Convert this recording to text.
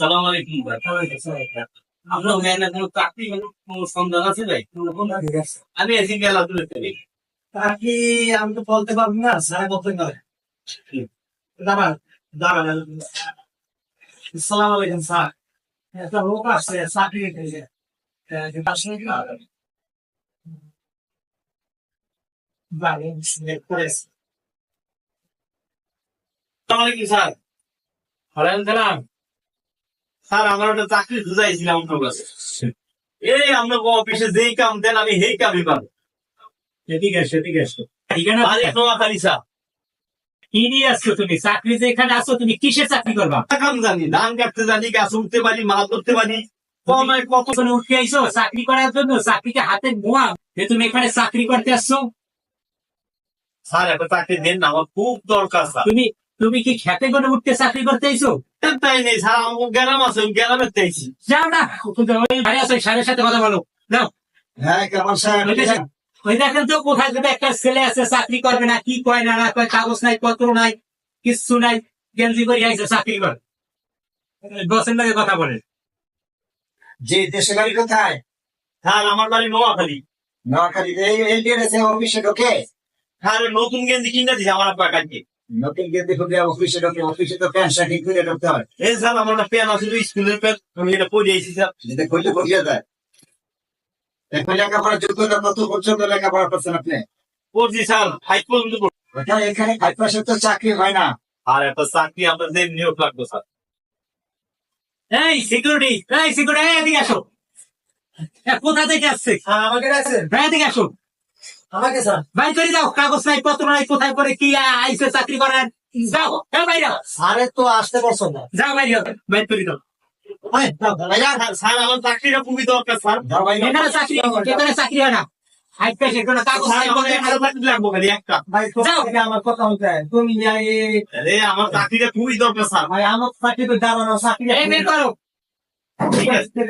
সালাম আলাইকুম ভাই। আপনার মেয়ের কোনো চাকরি কোনো সন্ধান আছে ভাই? আমি এসে গেলাম করি। চাকরি আমি তো বলতে পারবো না, স্যার বলতে পারে। দাঁড়ান দাঁড়ান। আসসালামু আলাইকুম স্যার। একটা লোক আসছে চাকরি পেয়েছে। আসলে কি ভালো করেছে। আসসালামু আলাইকুম স্যার। ওয়ালাইকুম সালাম। স্যার আমার একটা চাকরি খুঁজাইছিলাম আপনার কাছে। এই আপনার অফিসে যেই কাম দেন আমি সেই কামই পাবো। ঠিক আছে ঠিক আছে। এখানে বাড়ি নোয়াখালী স্যার। কি নিয়ে আসছো তুমি? চাকরি যেখানে আসছো তুমি কিসের চাকরি করবা? কাম জানি, ধান কাটতে জানি, গাছ উঠতে পারি, মাছ ধরতে পারি। কমায় কত কখন উঠে আইছো চাকরি করার জন্য? চাকরিকে হাতে মোয়া যে তুমি এখানে চাকরি করতে আসছো। স্যার একটা চাকরি দেন না, আমার খুব দরকার স্যার। তুমি তুমি কি খেতে করে উঠতে চাকরি করতে আইছো? তাই নেই স্যার, আমার গ্রাম আছে, আমি গ্রামের চাইছি। যাও না, ওই বাড়ি আসো, স্যারের সাথে কথা বলো। যাও। হ্যাঁ কেমন স্যার? ওই দেখেন তো কোথায় যদি একটা ছেলে আছে চাকরি করবে না, কি কয় না না কয়, কাগজ নাই পত্র নাই, কিচ্ছু নাই, গেঞ্জি করে আইসে চাকরি করে। বসের লাগে কথা বলে। যে দেশে বাড়ি কোথায়? স্যার আমার বাড়ি নোয়াখালী। নোয়াখালীতে এই এসে অফিসে ঢোকে। স্যার নতুন গেঞ্জি কিনে দিছে আমার আব্বা কালকে। নতুন গেন্দে খুলে অফিসে ঢোকে, অফিসে তো প্যান্ট শার্ট খুলে ঢুকতে হয়। এই স্যার আমার একটা প্যান আছে, স্কুলের প্যান, আমি এটা পরে আইছি স্যার। যেটা খুললে খুলিয়ে যায়। এখন লেখাপড়ার যোগ্যতা কত পর্যন্ত লেখাপড়া করছেন আপনি? পড়ছি স্যার, 5 পর্যন্ত পড়ছি। ওটা এখানে 5% তো চাকরি হয় না। আর একটা চাকরি আপনার যে নিয়োগ লাগবে স্যার। এই সিকিউরিটি, এদিকে আসো। কোথা থেকে আসছে? হ্যাঁ আমাকে ডাকছেন। এদিকে আসো। আমাকে স্যার। বাইর করে দাও, কাগজ নাই পত্র নাই, কোথায় করে কি আইসে চাকরি করেন। যাও, বাইরে স্যারের তো আসতে পছন্দ না। যাও, বাইরে বাইর করে দাও। স্যার আমার চাকরিটা খুবই দরকার স্যার। এখানে চাকরি, এখানে চাকরি হয় না। হাইট পেশে কোনো কাগজ স্যার নাই আমার পত্র নাই। একটা চাকরি লাগবে খালি একটা। ভাই যাও। আমার কথা হচ্ছে তুমি আরে আমার চাকরিটা খুবই দরকার স্যার। ভাই আমার চাকরি তো যাবো না, চাকরি এই বের করো। ঠিক আছে।